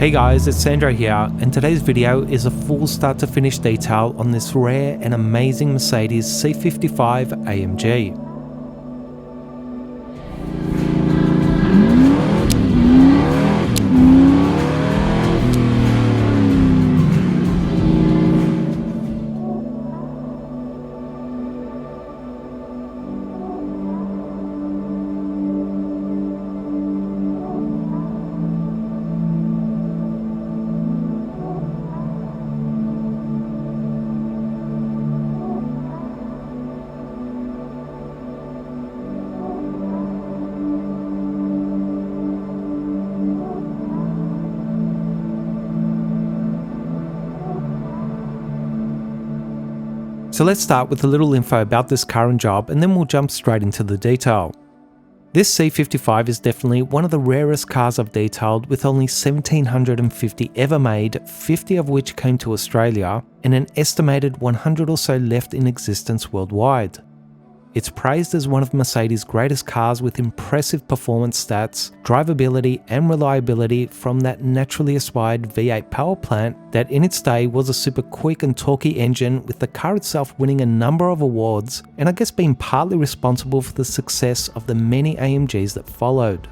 Hey guys, it's Sandro here, and today's video is a full start to finish detail on this rare and amazing Mercedes C55 AMG. So let's start with a little info about this car and job, and then we'll jump straight into the detail. This C55 is definitely one of the rarest cars I've detailed, with only 1,750 ever made, 50 of which came to Australia, and an estimated 100 or so left in existence worldwide. It's praised as one of Mercedes' greatest cars, with impressive performance stats, drivability and reliability from that naturally aspired V8 power plant that in its day was a super quick and torquey engine, with the car itself winning a number of awards and I guess being partly responsible for the success of the many AMGs that followed.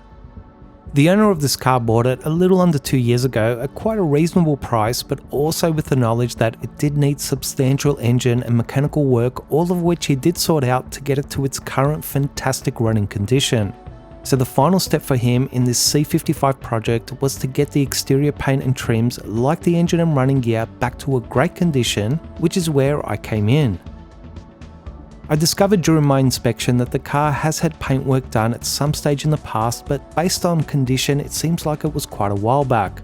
The owner of this car bought it a little under 2 years ago at quite a reasonable price, but also with the knowledge that it did need substantial engine and mechanical work, all of which he did sort out to get it to its current fantastic running condition. So the final step for him in this C55 project was to get the exterior paint and trims, like the engine and running gear, back to a great condition, which is where I came in. I discovered during my inspection that the car has had paintwork done at some stage in the past, but based on condition it seems like it was quite a while back.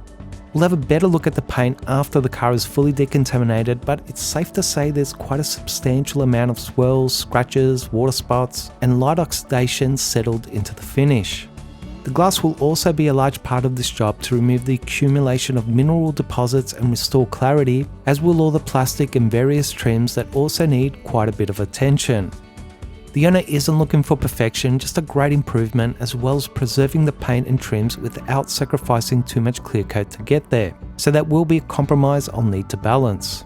We'll have a better look at the paint after the car is fully decontaminated, but it's safe to say there's quite a substantial amount of swirls, scratches, water spots, and light oxidation settled into the finish. The glass will also be a large part of this job to remove the accumulation of mineral deposits and restore clarity, as will all the plastic and various trims that also need quite a bit of attention. The owner isn't looking for perfection, just a great improvement, as well as preserving the paint and trims without sacrificing too much clear coat to get there, so that will be a compromise I'll need to balance.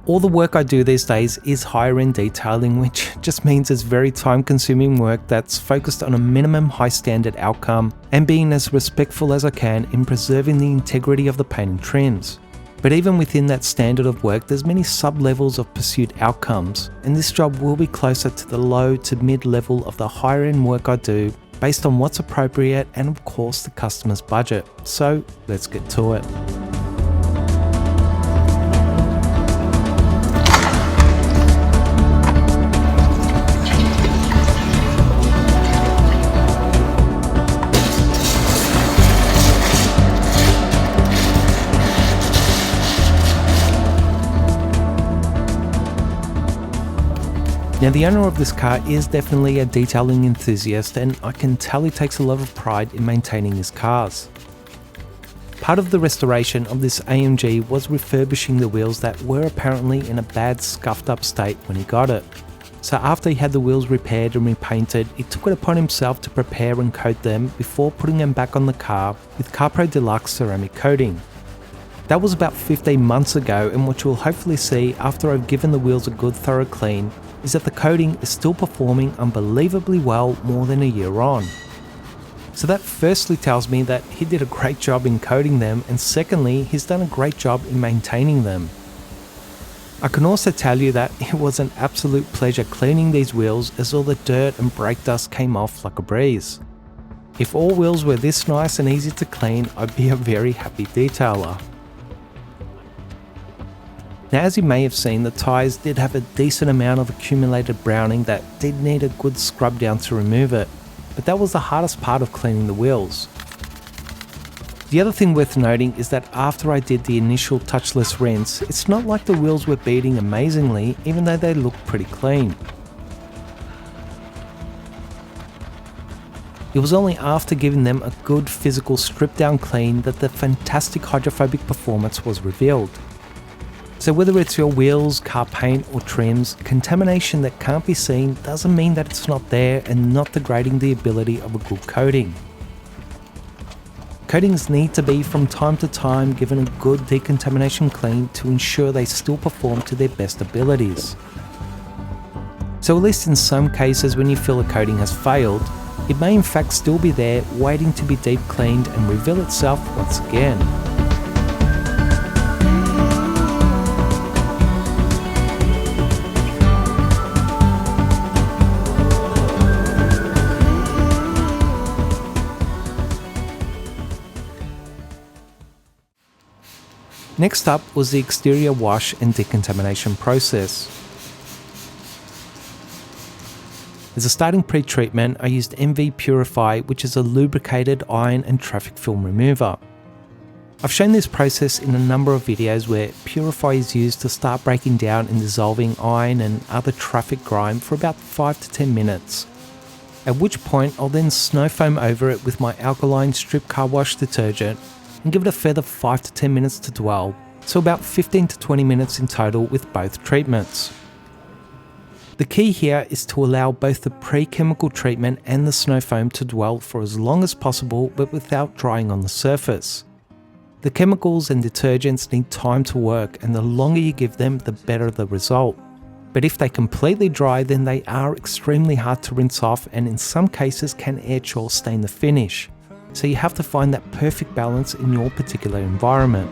All the work I do these days is higher end detailing, which just means it's very time consuming work that's focused on a minimum high standard outcome and being as respectful as I can in preserving the integrity of the paint and trims. But even within that standard of work, there's many sub-levels of pursued outcomes, and this job will be closer to the low to mid level of the higher end work I do, based on what's appropriate and of course the customer's budget. So let's get to it. Now, the owner of this car is definitely a detailing enthusiast, and I can tell he takes a lot of pride in maintaining his cars. Part of the restoration of this AMG was refurbishing the wheels that were apparently in a bad, scuffed up state when he got it. So after he had the wheels repaired and repainted, he took it upon himself to prepare and coat them before putting them back on the car with CarPro Deluxe ceramic coating. That was about 15 months ago, and what you'll hopefully see after I've given the wheels a good thorough clean is that the coating is still performing unbelievably well more than a year on. So that firstly tells me that he did a great job in coating them, and secondly, he's done a great job in maintaining them. I can also tell you that it was an absolute pleasure cleaning these wheels, as all the dirt and brake dust came off like a breeze. If all wheels were this nice and easy to clean, I'd be a very happy detailer. Now, as you may have seen, the tyres did have a decent amount of accumulated browning that did need a good scrub down to remove it, but that was the hardest part of cleaning the wheels. The other thing worth noting is that after I did the initial touchless rinse, it's not like the wheels were beading amazingly, even though they looked pretty clean. It was only after giving them a good physical strip down clean that the fantastic hydrophobic performance was revealed. So whether it's your wheels, car paint or trims, contamination that can't be seen doesn't mean that it's not there and not degrading the ability of a good coating. Coatings need to be from time to time given a good decontamination clean to ensure they still perform to their best abilities. So at least in some cases when you feel a coating has failed, it may in fact still be there waiting to be deep cleaned and reveal itself once again. Next up was the exterior wash and decontamination process. As a starting pre-treatment, I used MV Purify, which is a lubricated iron and traffic film remover. I've shown this process in a number of videos where Purify is used to start breaking down and dissolving iron and other traffic grime for about 5 to 10 minutes. At which point I'll then snow foam over it with my alkaline strip car wash detergent and give it a further 5 to 10 minutes to dwell, so about 15 to 20 minutes in total with both treatments. The key here is to allow both the pre-chemical treatment and the snow foam to dwell for as long as possible but without drying on the surface. The chemicals and detergents need time to work, and the longer you give them, the better the result. But if they completely dry, then they are extremely hard to rinse off and in some cases can etch or stain the finish. So you have to find that perfect balance in your particular environment.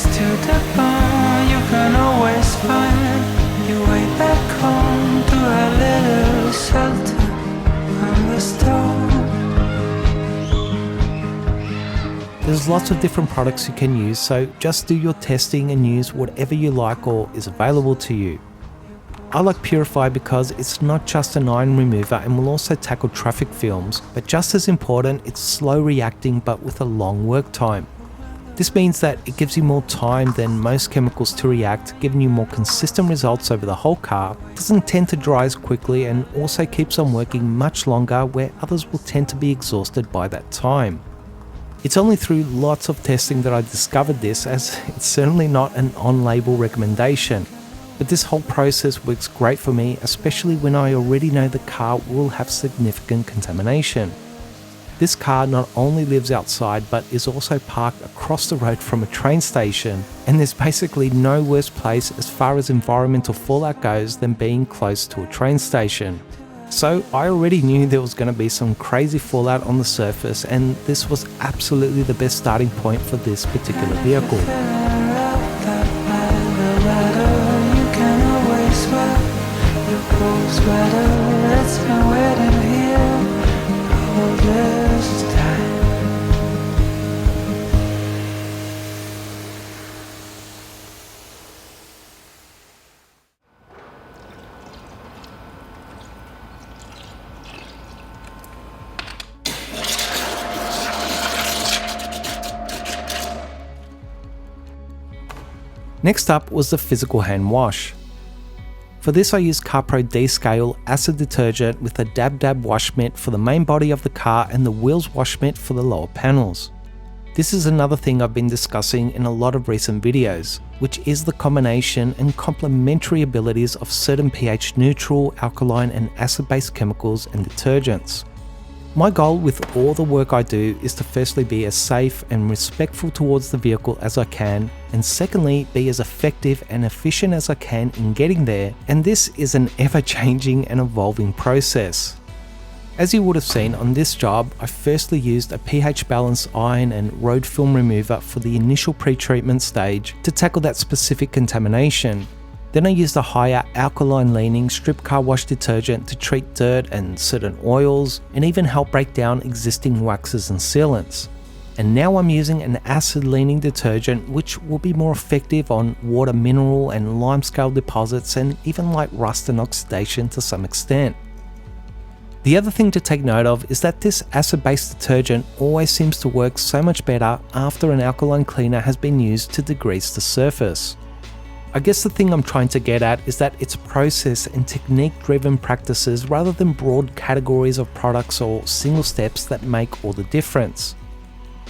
To the bone, you can always find your way back home to a little shelter from the storm. There's lots of different products you can use, so just do your testing and use whatever you like or is available to you. I like Purify because it's not just an iron remover and will also tackle traffic films, but just as important, it's slow reacting but with a long work time. This means that it gives you more time than most chemicals to react, giving you more consistent results over the whole car, doesn't tend to dry as quickly, and also keeps on working much longer where others will tend to be exhausted by that time. It's only through lots of testing that I discovered this, as it's certainly not an on-label recommendation. But this whole process works great for me, especially when I already know the car will have significant contamination. This car not only lives outside but is also parked across the road from a train station, and there's basically no worse place as far as environmental fallout goes than being close to a train station. So I already knew there was going to be some crazy fallout on the surface, and this was absolutely the best starting point for this particular vehicle. Next up was the physical hand wash. For this I used CarPro D-Scale acid detergent with a dab wash mitt for the main body of the car and the wheels wash mitt for the lower panels. This is another thing I've been discussing in a lot of recent videos, which is the combination and complementary abilities of certain pH neutral, alkaline and acid-based chemicals and detergents. My goal with all the work I do is to firstly be as safe and respectful towards the vehicle as I can, and secondly be as effective and efficient as I can in getting there, and this is an ever-changing and evolving process. As you would have seen on this job, I firstly used a pH balanced iron and road film remover for the initial pre-treatment stage to tackle that specific contamination. Then I used a higher alkaline leaning strip car wash detergent to treat dirt and certain oils and even help break down existing waxes and sealants. And now I'm using an acid leaning detergent which will be more effective on water mineral and limescale deposits and even light rust and oxidation to some extent. The other thing to take note of is that this acid-based detergent always seems to work so much better after an alkaline cleaner has been used to degrease the surface. I guess the thing I'm trying to get at is that it's process and technique-driven practices rather than broad categories of products or single steps that make all the difference.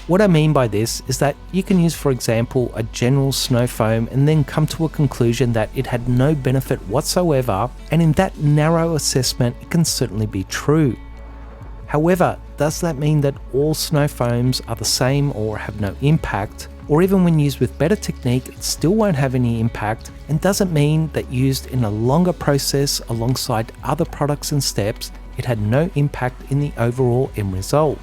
What I mean by this is that you can use, for example, a general snow foam and then come to a conclusion that it had no benefit whatsoever, and in that narrow assessment it can certainly be true. However, does that mean that all snow foams are the same or have no impact? Or even when used with better technique, it still won't have any impact, and doesn't mean that used in a longer process alongside other products and steps, it had no impact in the overall end result.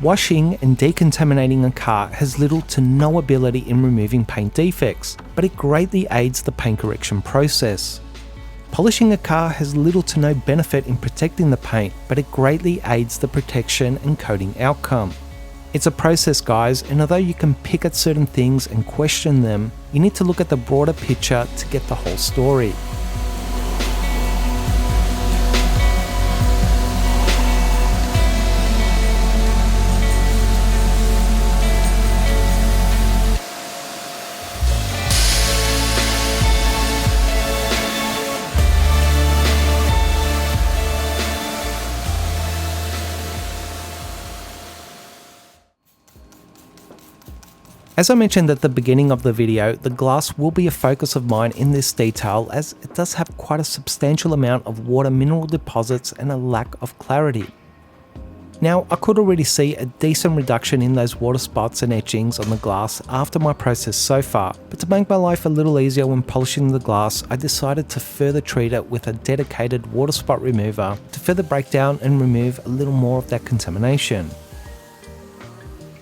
Washing and decontaminating a car has little to no ability in removing paint defects, but it greatly aids the paint correction process. Polishing a car has little to no benefit in protecting the paint, but it greatly aids the protection and coating outcome. It's a process, guys, and although you can pick at certain things and question them, you need to look at the broader picture to get the whole story. As I mentioned at the beginning of the video, the glass will be a focus of mine in this detail as it does have quite a substantial amount of water mineral deposits and a lack of clarity. Now, I could already see a decent reduction in those water spots and etchings on the glass after my process so far, but to make my life a little easier when polishing the glass, I decided to further treat it with a dedicated water spot remover to further break down and remove a little more of that contamination.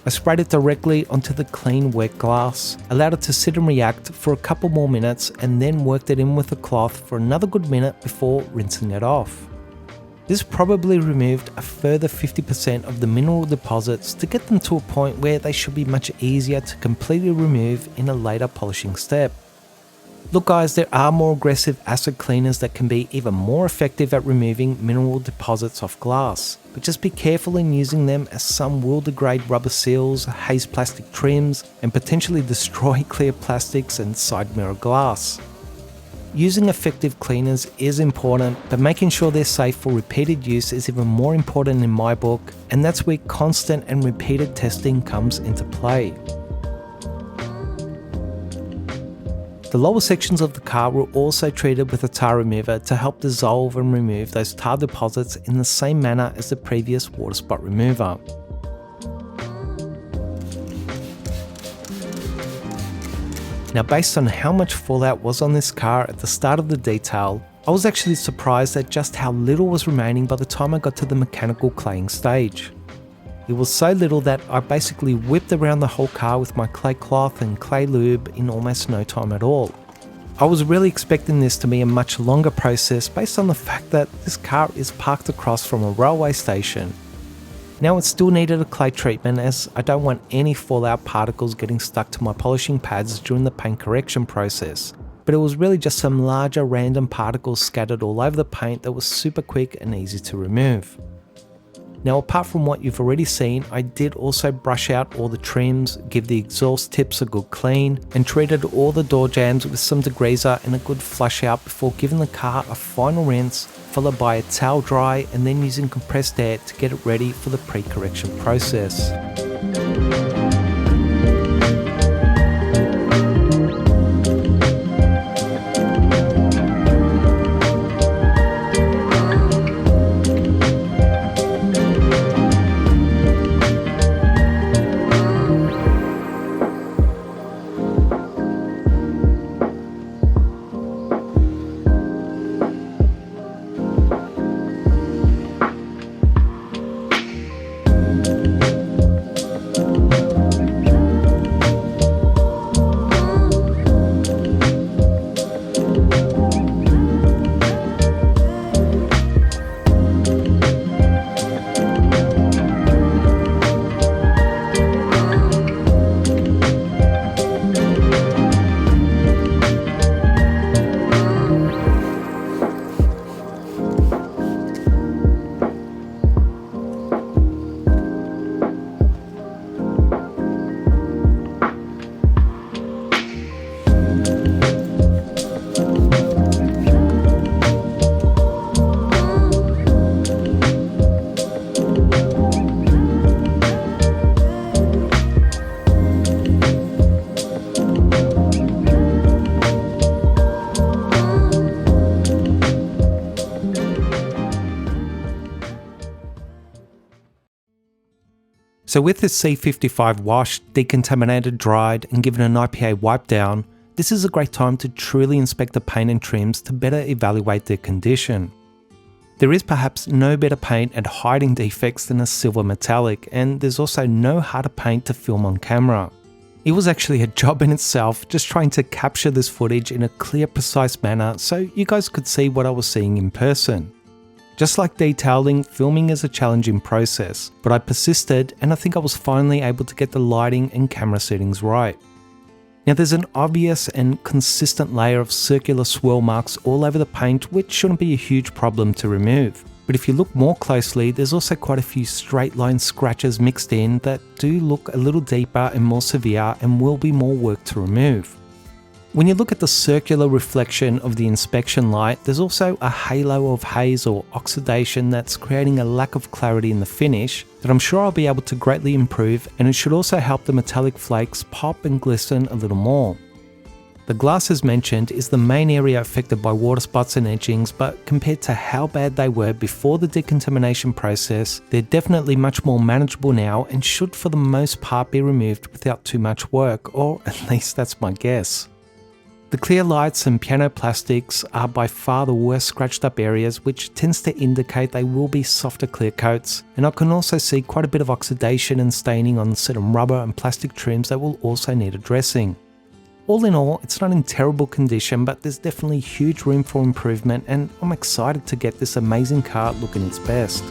I sprayed it directly onto the clean wet glass, allowed it to sit and react for a couple more minutes, and then worked it in with a cloth for another good minute before rinsing it off. This probably removed a further 50% of the mineral deposits to get them to a point where they should be much easier to completely remove in a later polishing step. Look guys, there are more aggressive acid cleaners that can be even more effective at removing mineral deposits off glass, but just be careful in using them as some will degrade rubber seals, haze plastic trims, and potentially destroy clear plastics and side mirror glass. Using effective cleaners is important, but making sure they're safe for repeated use is even more important in my book, and that's where constant and repeated testing comes into play. The lower sections of the car were also treated with a tar remover to help dissolve and remove those tar deposits in the same manner as the previous water spot remover. Now, based on how much fallout was on this car at the start of the detail, I was actually surprised at just how little was remaining by the time I got to the mechanical claying stage. It was so little that I basically whipped around the whole car with my clay cloth and clay lube in almost no time at all. I was really expecting this to be a much longer process based on the fact that this car is parked across from a railway station. Now it still needed a clay treatment as I don't want any fallout particles getting stuck to my polishing pads during the paint correction process, but it was really just some larger random particles scattered all over the paint that was super quick and easy to remove. Now, apart from what you've already seen, I did also brush out all the trims, give the exhaust tips a good clean, and treated all the door jambs with some degreaser and a good flush out before giving the car a final rinse, followed by a towel dry and then using compressed air to get it ready for the pre-correction process. So with this C55 washed, decontaminated, dried, and given an IPA wipe down, this is a great time to truly inspect the paint and trims to better evaluate their condition. There is perhaps no better paint at hiding defects than a silver metallic, and there's also no harder paint to film on camera. It was actually a job in itself just trying to capture this footage in a clear, precise manner so you guys could see what I was seeing in person. Just like detailing, filming is a challenging process, but I persisted and I think I was finally able to get the lighting and camera settings right. Now there's an obvious and consistent layer of circular swirl marks all over the paint, which shouldn't be a huge problem to remove. But if you look more closely, there's also quite a few straight line scratches mixed in that do look a little deeper and more severe and will be more work to remove. When you look at the circular reflection of the inspection light, there's also a halo of haze or oxidation that's creating a lack of clarity in the finish that I'm sure I'll be able to greatly improve, and it should also help the metallic flakes pop and glisten a little more. The glass, as mentioned, is the main area affected by water spots and etchings, but compared to how bad they were before the decontamination process, they're definitely much more manageable now and should for the most part be removed without too much work, or at least that's my guess. The clear lights and piano plastics are by far the worst scratched up areas, which tends to indicate they will be softer clear coats, and I can also see quite a bit of oxidation and staining on certain rubber and plastic trims that will also need addressing. All in all, it's not in terrible condition, but there's definitely huge room for improvement, and I'm excited to get this amazing car looking its best.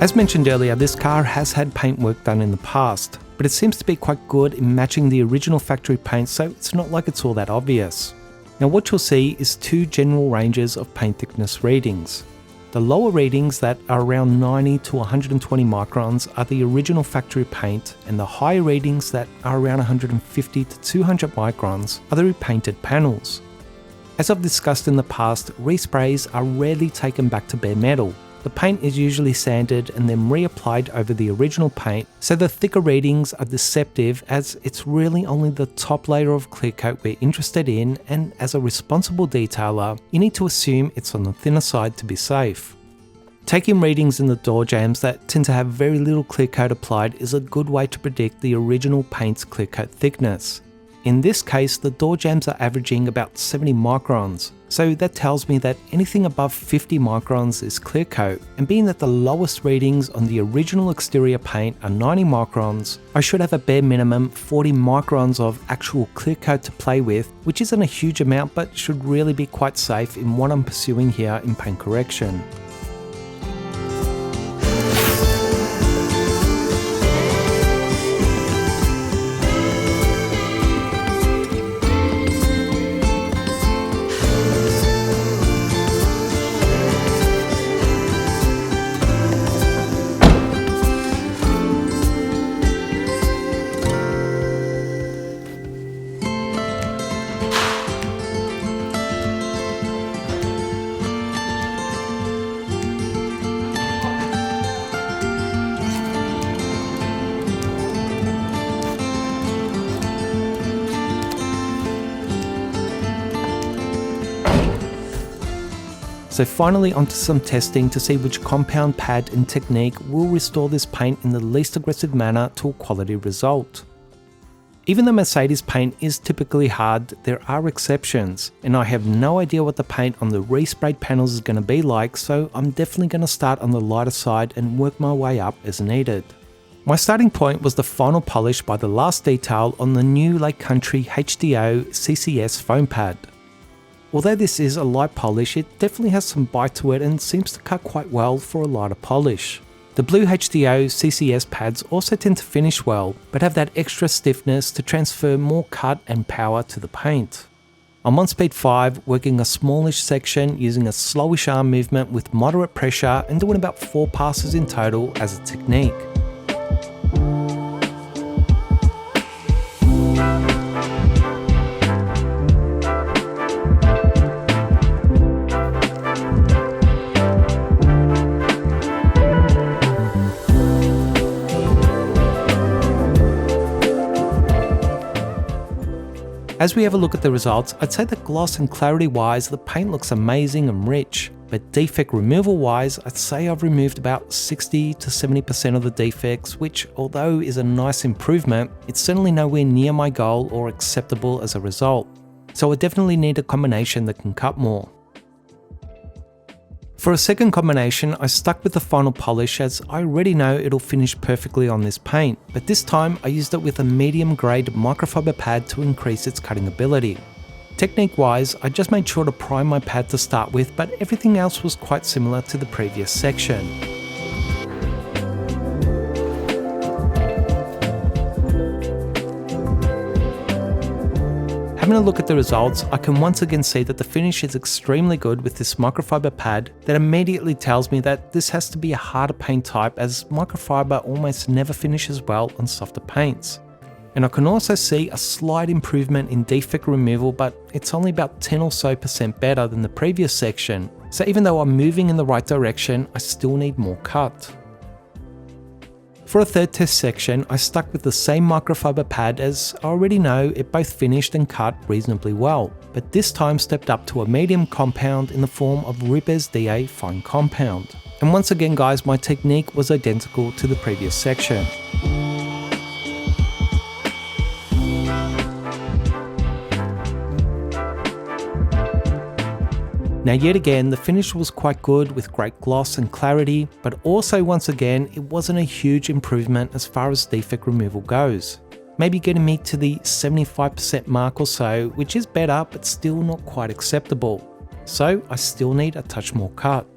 As mentioned earlier, this car has had paint work done in the past, but it seems to be quite good in matching the original factory paint, so it's not like it's all that obvious. Now what you'll see is two general ranges of paint thickness readings. The lower readings that are around 90 to 120 microns are the original factory paint, and the higher readings that are around 150 to 200 microns are the repainted panels. As I've discussed in the past, resprays are rarely taken back to bare metal. The paint is usually sanded and then reapplied over the original paint, so the thicker readings are deceptive as it's really only the top layer of clear coat we're interested in, and as a responsible detailer, you need to assume it's on the thinner side to be safe. Taking readings in the door jambs that tend to have very little clear coat applied is a good way to predict the original paint's clear coat thickness. In this case, the door jambs are averaging about 70 microns, so that tells me that anything above 50 microns is clear coat, and being that the lowest readings on the original exterior paint are 90 microns, I should have a bare minimum 40 microns of actual clear coat to play with, which isn't a huge amount but should really be quite safe in what I'm pursuing here in paint correction. So finally onto some testing to see which compound, pad and technique will restore this paint in the least aggressive manner to a quality result. Even though Mercedes paint is typically hard, there are exceptions, and I have no idea what the paint on the resprayed panels is going to be like, so I'm definitely going to start on the lighter side and work my way up as needed. My starting point was the final polish by the last detail on the new Lake Country HDO CCS foam pad. Although this is a light polish, it definitely has some bite to it and seems to cut quite well for a lighter polish. The blue HDO CCS pads also tend to finish well, but have that extra stiffness to transfer more cut and power to the paint. I'm on speed 5, working a smallish section using a slowish arm movement with moderate pressure and doing about 4 passes in total as a technique. As we have a look at the results, I'd say that gloss and clarity wise, the paint looks amazing and rich. But defect removal wise, I'd say I've removed about 60 to 70% of the defects, which although is a nice improvement, it's certainly nowhere near my goal or acceptable as a result. So I definitely need a combination that can cut more. For a second combination, I stuck with the final polish as I already know it'll finish perfectly on this paint, but this time I used it with a medium grade microfiber pad to increase its cutting ability. Technique wise, I just made sure to prime my pad to start with, but everything else was quite similar to the previous section. Having a look at the results, I can once again see that the finish is extremely good with this microfiber pad that immediately tells me that this has to be a harder paint type as microfiber almost never finishes well on softer paints. And I can also see a slight improvement in defect removal, but it's only about 10 or so % better than the previous section. So even though I'm moving in the right direction, I still need more cut. For a third test section, I stuck with the same microfiber pad as I already know it both finished and cut reasonably well, but this time stepped up to a medium compound in the form of Ripper's DA fine compound. And once again guys, my technique was identical to the previous section. Now yet again, the finish was quite good with great gloss and clarity, but also once again, it wasn't a huge improvement as far as defect removal goes. Maybe getting me to the 75% mark or so, which is better, but still not quite acceptable. So I still need a touch more cut.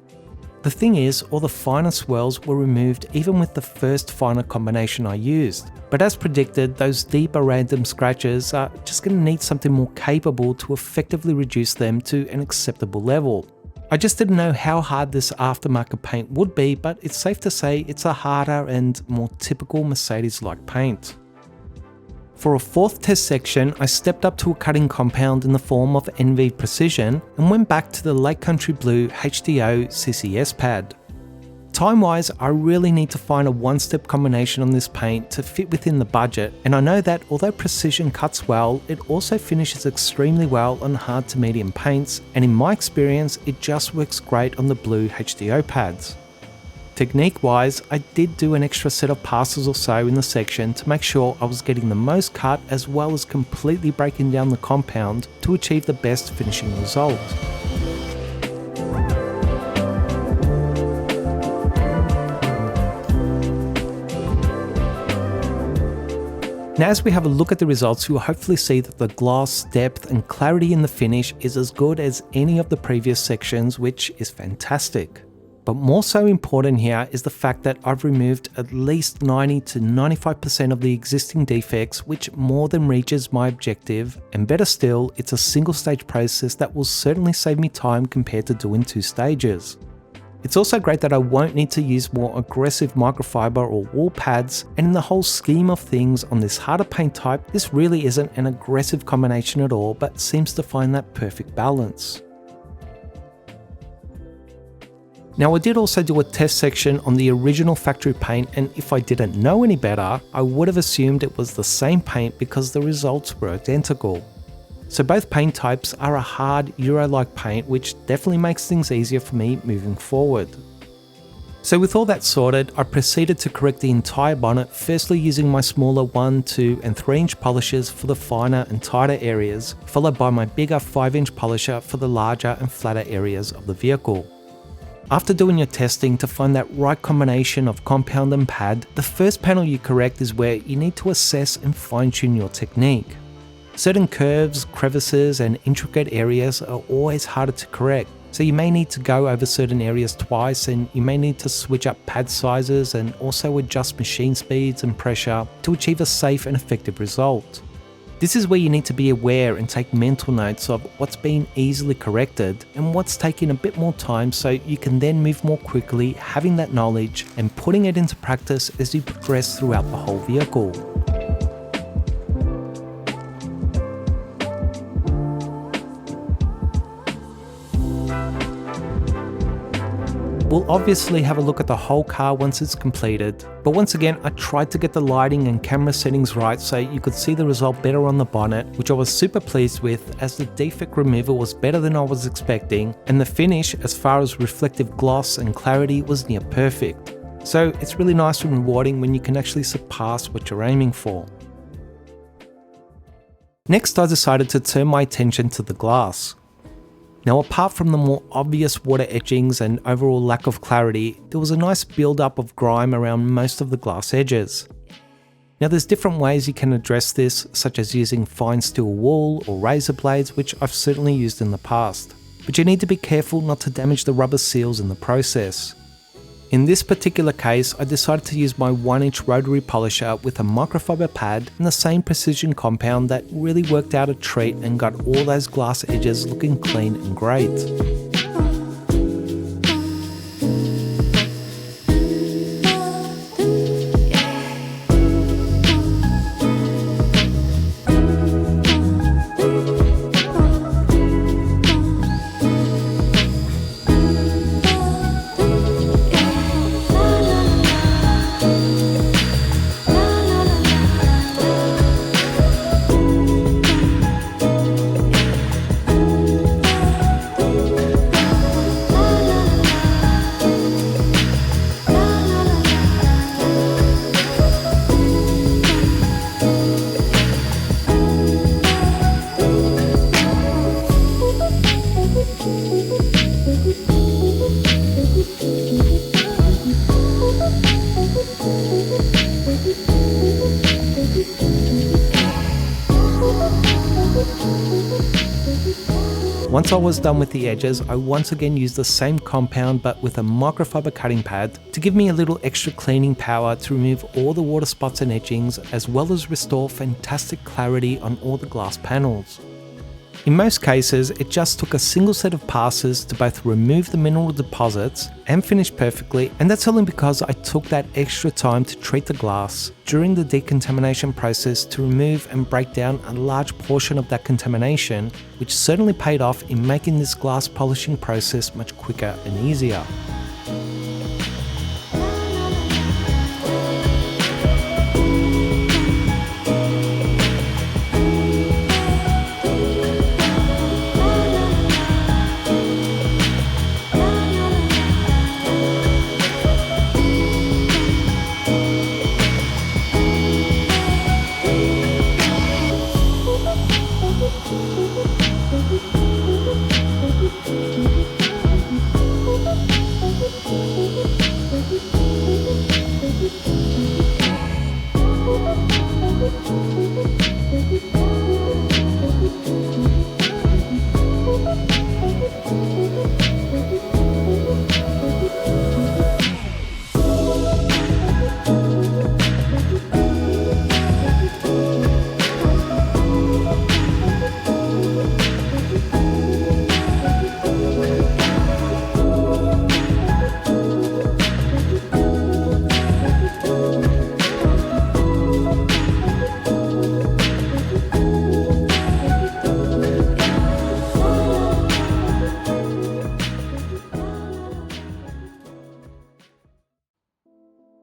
The thing is, all the finer swirls were removed even with the first finer combination I used. But as predicted, those deeper random scratches are just going to need something more capable to effectively reduce them to an acceptable level. I just didn't know how hard this aftermarket paint would be, but it's safe to say it's a harder and more typical Mercedes-like paint. For a fourth test section, I stepped up to a cutting compound in the form of NV Precision and went back to the Lake Country Blue HDO CCS pad. Time-wise, I really need to find a one-step combination on this paint to fit within the budget, and I know that although Precision cuts well, it also finishes extremely well on hard to medium paints, and in my experience, it just works great on the blue HDO pads. Technique-wise, I did do an extra set of passes or so in the section to make sure I was getting the most cut as well as completely breaking down the compound to achieve the best finishing result. Now as we have a look at the results, you'll hopefully see that the gloss, depth and clarity in the finish is as good as any of the previous sections, which is fantastic. But more so important here is the fact that I've removed at least 90 to 95% of the existing defects, which more than reaches my objective, and better still, it's a single stage process that will certainly save me time compared to doing 2 stages. It's also great that I won't need to use more aggressive microfiber or wall pads, and in the whole scheme of things on this harder paint type, this really isn't an aggressive combination at all, but seems to find that perfect balance. Now I did also do a test section on the original factory paint, and if I didn't know any better, I would have assumed it was the same paint because the results were identical. So both paint types are a hard Euro-like paint, which definitely makes things easier for me moving forward. So with all that sorted, I proceeded to correct the entire bonnet, firstly using my smaller 1, 2 and 3 inch polishers for the finer and tighter areas, followed by my bigger 5 inch polisher for the larger and flatter areas of the vehicle. After doing your testing to find that right combination of compound and pad, the first panel you correct is where you need to assess and fine-tune your technique. Certain curves, crevices and intricate areas are always harder to correct, so you may need to go over certain areas twice, and you may need to switch up pad sizes and also adjust machine speeds and pressure to achieve a safe and effective result. This is where you need to be aware and take mental notes of what's being easily corrected and what's taking a bit more time, so you can then move more quickly, having that knowledge and putting it into practice as you progress throughout the whole vehicle. We'll obviously have a look at the whole car once it's completed, but once again I tried to get the lighting and camera settings right so you could see the result better on the bonnet, which I was super pleased with as the defect removal was better than I was expecting, and the finish as far as reflective gloss and clarity was near perfect. So it's really nice and rewarding when you can actually surpass what you're aiming for. Next I decided to turn my attention to the glass. Now apart from the more obvious water etchings and overall lack of clarity, there was a nice build-up of grime around most of the glass edges. Now there's different ways you can address this, such as using fine steel wool or razor blades, which I've certainly used in the past. But you need to be careful not to damage the rubber seals in the process. In this particular case, I decided to use my 1-inch rotary polisher with a microfiber pad and the same precision compound that really worked out a treat and got all those glass edges looking clean and great. Once I was done with the edges, I once again used the same compound but with a microfiber cutting pad to give me a little extra cleaning power to remove all the water spots and etchings, as well as restore fantastic clarity on all the glass panels. In most cases, it just took a single set of passes to both remove the mineral deposits and finish perfectly, and that's only because I took that extra time to treat the glass during the decontamination process to remove and break down a large portion of that contamination, which certainly paid off in making this glass polishing process much quicker and easier.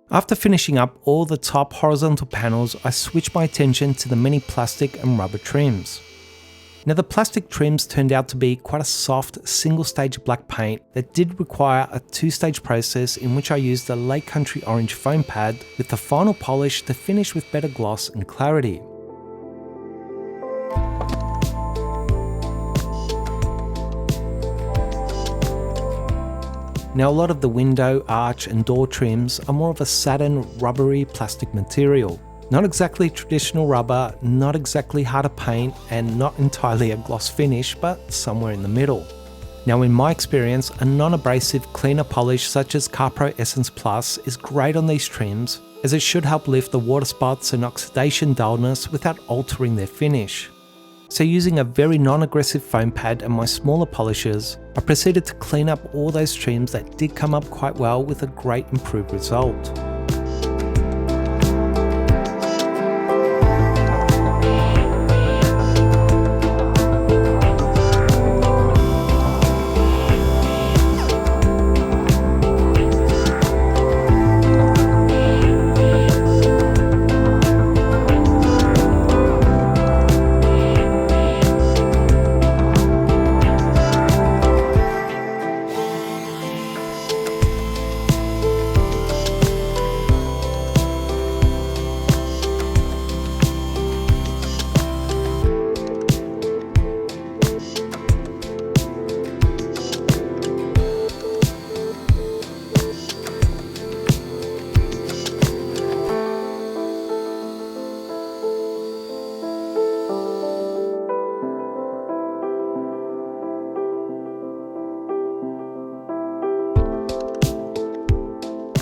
After finishing up all the top horizontal panels, I switched my attention to the many plastic and rubber trims. Now the plastic trims turned out to be quite a soft single-stage black paint that did require a 2-stage process in which I used a Lake Country Orange foam pad with the final polish to finish with better gloss and clarity. Now a lot of the window, arch and door trims are more of a satin, rubbery plastic material. Not exactly traditional rubber, not exactly hard to paint, and not entirely a gloss finish, but somewhere in the middle. Now in my experience, a non-abrasive cleaner polish such as CarPro Essence Plus is great on these trims, as it should help lift the water spots and oxidation dullness without altering their finish. So using a very non-aggressive foam pad and my smaller polishers, I proceeded to clean up all those trims that did come up quite well with a great improved result.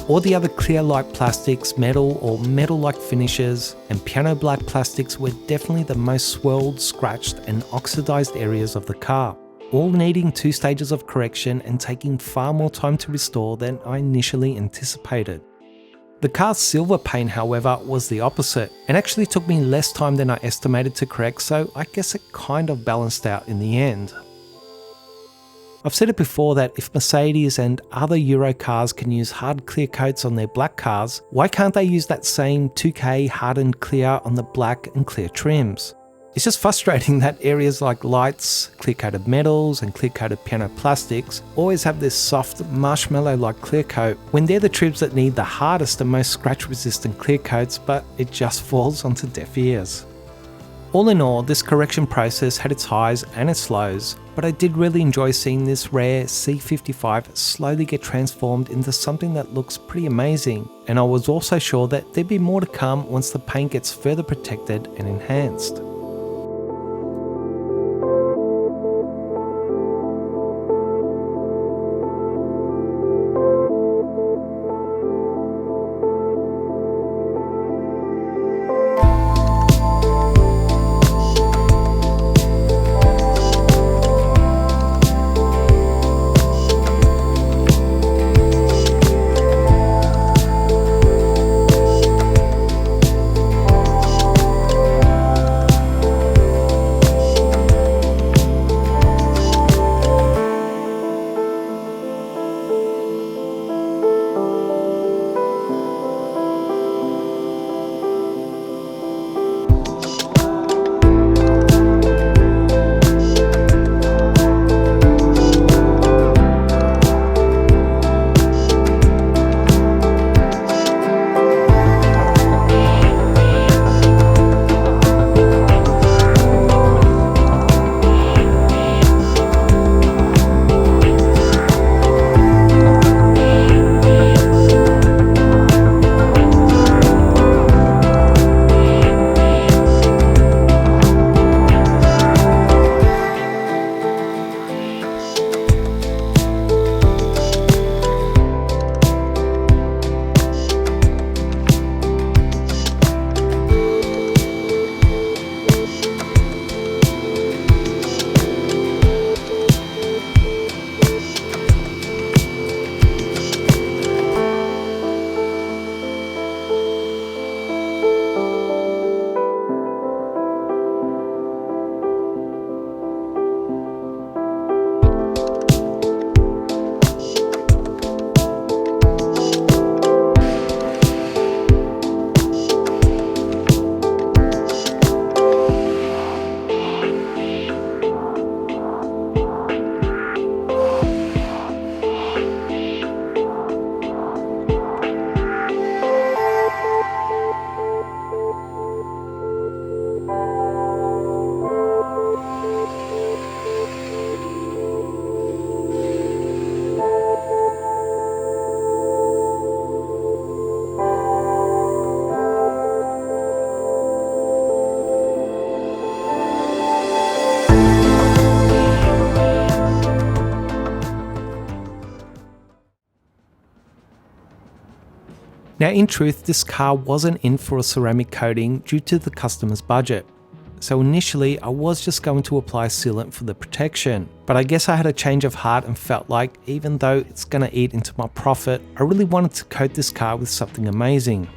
All the other clear-like plastics, metal or metal-like finishes, and piano black plastics were definitely the most swirled, scratched and oxidized areas of the car, all needing 2 stages of correction and taking far more time to restore than I initially anticipated. The car's silver paint, however, was the opposite, and actually took me less time than I estimated to correct, so I guess it kind of balanced out in the end. I've said it before that if Mercedes and other Euro cars can use hard clear coats on their black cars, why can't they use that same 2K hardened clear on the black and clear trims? It's just frustrating that areas like lights, clear-coated metals and clear-coated piano plastics always have this soft marshmallow-like clear coat when they're the trims that need the hardest and most scratch-resistant clear coats, but it just falls onto deaf ears. All in all, this correction process had its highs and its lows, but I did really enjoy seeing this rare C55 slowly get transformed into something that looks pretty amazing, and I was also sure that there'd be more to come once the paint gets further protected and enhanced. Now in truth, this car wasn't in for a ceramic coating due to the customer's budget. So initially I was just going to apply sealant for the protection, but I guess I had a change of heart and felt like even though it's going to eat into my profit, I really wanted to coat this car with something amazing.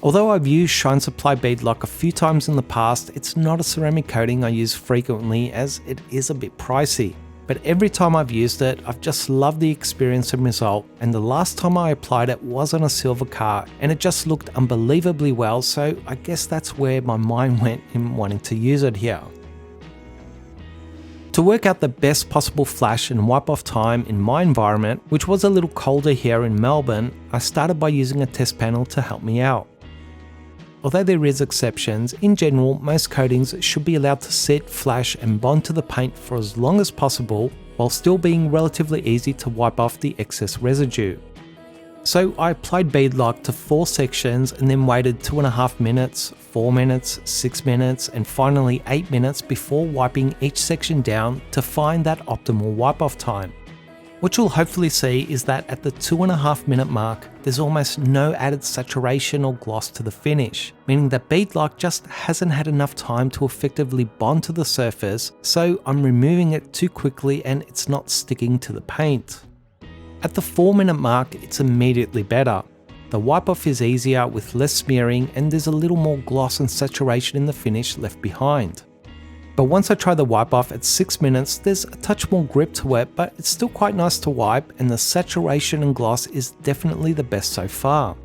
Although I've used Shine Supply beadlock a few times in the past, it's not a ceramic coating I use frequently as it is a bit pricey. But every time I've used it, I've just loved the experience and result, and the last time I applied it was on a silver car and it just looked unbelievably well, so I guess that's where my mind went in wanting to use it here. To work out the best possible flash and wipe off time in my environment, which was a little colder here in Melbourne, I started by using a test panel to help me out. Although there is exceptions, in general most coatings should be allowed to sit, flash and bond to the paint for as long as possible while still being relatively easy to wipe off the excess residue. So I applied beadlock to 4 sections and then waited 2.5 minutes, 4 minutes, 6 minutes and finally 8 minutes before wiping each section down to find that optimal wipe off time. What you'll hopefully see is that at the 2.5 minute mark, there's almost no added saturation or gloss to the finish, meaning that beadlock just hasn't had enough time to effectively bond to the surface, so I'm removing it too quickly and it's not sticking to the paint. At the 4 minute mark, it's immediately better. The wipe off is easier with less smearing and there's a little more gloss and saturation in the finish left behind. But once I try the wipe off at 6 minutes, there's a touch more grip to it, but it's still quite nice to wipe and the saturation and gloss is definitely the best so far.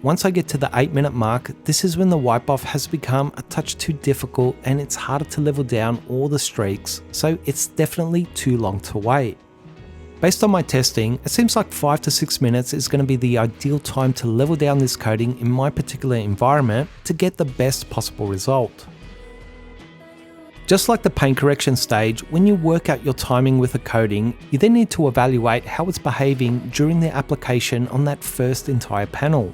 Once I get to the 8 minute mark, this is when the wipe off has become a touch too difficult and it's harder to level down all the streaks, so it's definitely too long to wait. Based on my testing, it seems like 5 to 6 minutes is going to be the ideal time to level down this coating in my particular environment to get the best possible result. Just like the paint correction stage, when you work out your timing with a coating, you then need to evaluate how it's behaving during the application on that first entire panel.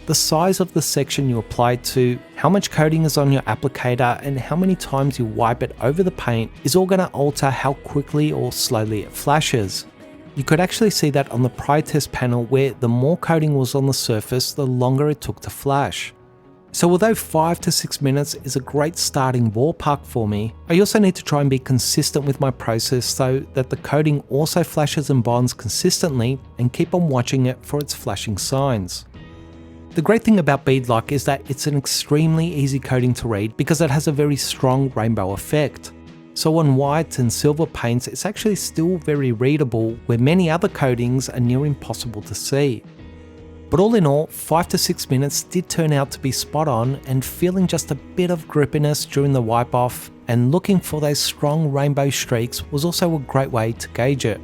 The size of the section you apply to, how much coating is on your applicator, and how many times you wipe it over the paint is all going to alter how quickly or slowly it flashes. You could actually see that on the prior test panel where the more coating was on the surface, the longer it took to flash. So although 5 to 6 minutes is a great starting ballpark for me, I also need to try and be consistent with my process so that the coating also flashes and bonds consistently and keep on watching it for its flashing signs. The great thing about beadlock is that it's an extremely easy coating to read because it has a very strong rainbow effect. So on white and silver paints, it's actually still very readable where many other coatings are near impossible to see. But all in all, 5 to 6 minutes did turn out to be spot on, and feeling just a bit of grippiness during the wipe off and looking for those strong rainbow streaks was also a great way to gauge it.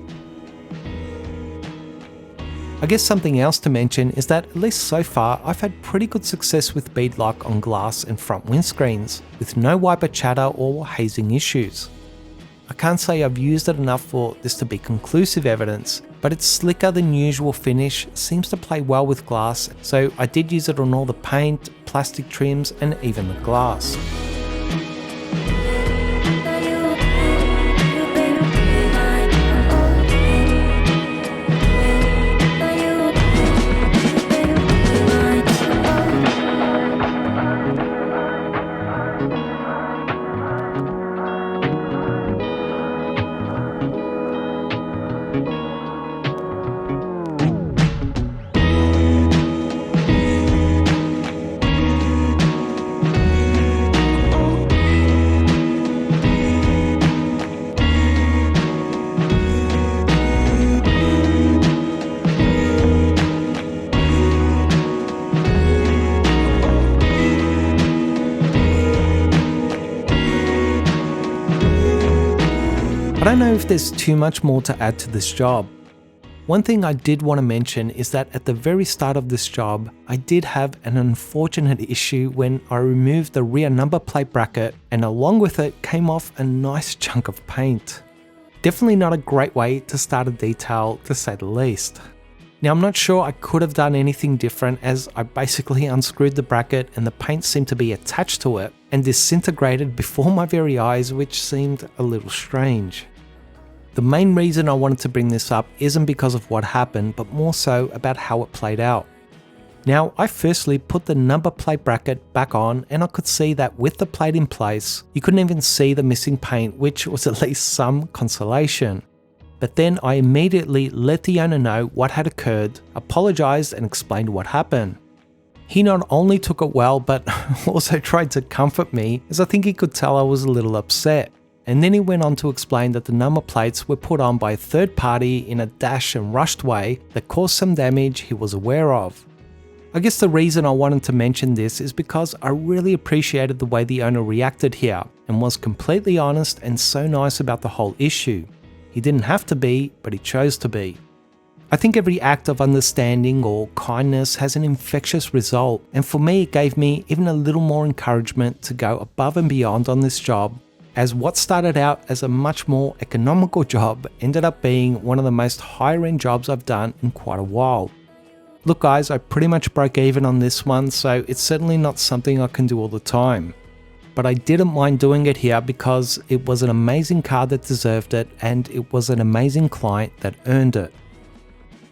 I guess something else to mention is that at least so far I've had pretty good success with beadlock on glass and front windscreens, with no wiper chatter or hazing issues. I can't say I've used it enough for this to be conclusive evidence, but its slicker than usual finish seems to play well with glass, so I did use it on all the paint, plastic trims and even the glass. I don't know if there's too much more to add to this job. One thing I did want to mention is that at the very start of this job, I did have an unfortunate issue when I removed the rear number plate bracket and along with it came off a nice chunk of paint. Definitely not a great way to start a detail, to say the least. Now I'm not sure I could have done anything different, as I basically unscrewed the bracket and the paint seemed to be attached to it and disintegrated before my very eyes, which seemed a little strange. The main reason I wanted to bring this up isn't because of what happened, but more so about how it played out. Now, I firstly put the number plate bracket back on and I could see that with the plate in place, you couldn't even see the missing paint, which was at least some consolation. But then I immediately let the owner know what had occurred, apologized and explained what happened. He not only took it well, but also tried to comfort me, as I think he could tell I was a little upset. And then he went on to explain that the number plates were put on by a third party in a dash and rushed way that caused some damage he was aware of. I guess the reason I wanted to mention this is because I really appreciated the way the owner reacted here and was completely honest and so nice about the whole issue. He didn't have to be, but he chose to be. I think every act of understanding or kindness has an infectious result, and for me it gave me even a little more encouragement to go above and beyond on this job, as what started out as a much more economical job ended up being one of the most higher end jobs I've done in quite a while. Look guys, I pretty much broke even on this one, so it's certainly not something I can do all the time. but I didn't mind doing it here because it was an amazing car that deserved it, and it was an amazing client that earned it.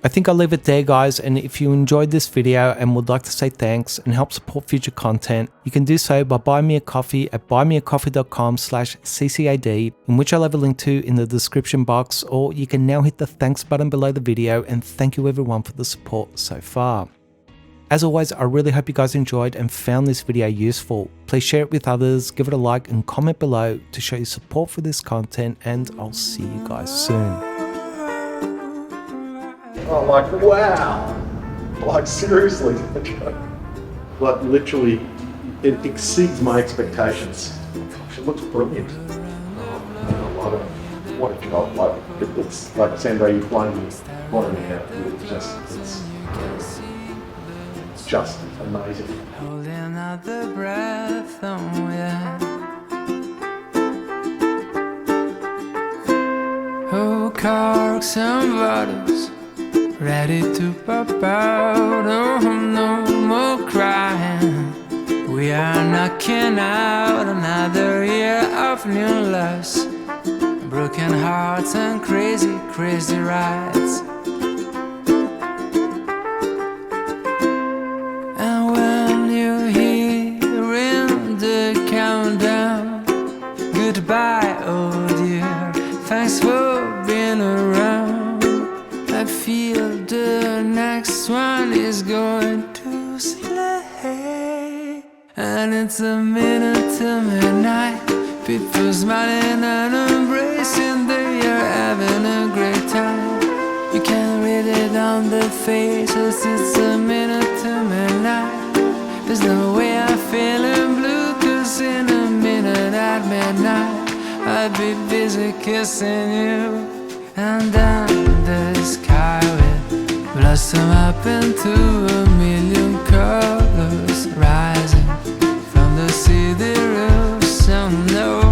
I think I'll leave it there, guys, and if you enjoyed this video and would like to say thanks and help support future content, you can do so by buying me a coffee at buymeacoffee.com/ccad, in which I'll have a link to in the description box, or you can now hit the thanks button below the video, and thank you everyone for the support so far. As always, I really hope you guys enjoyed and found this video useful. Please share it with others, give it a like and comment below to show your support for this content, and I'll see you guys soon. Oh, like, wow! Like, seriously. Like, literally, it exceeds my expectations. Gosh, it looks brilliant. Oh, I love it. What a job. Like, it looks like, Sandra, you've blown me out. It's just amazing. Holding out the breath, oh yeah. Oh, corks and bottles, ready to pop out. Oh, no more crying. We are knocking out another year of new loves, broken hearts and crazy, crazy rides. And when you're hearing the countdown, goodbye, oh dear, thanks for being around. I feel the next one is going to slay, and it's a minute to midnight. People smiling and embracing, they are having a great time. You can read it on their faces, it's a minute to midnight. There's no way I'm feeling blue, cause in a minute at midnight I'd be busy kissing you. And then the sky will blossom up into a million colors, rising from the city roofs. And no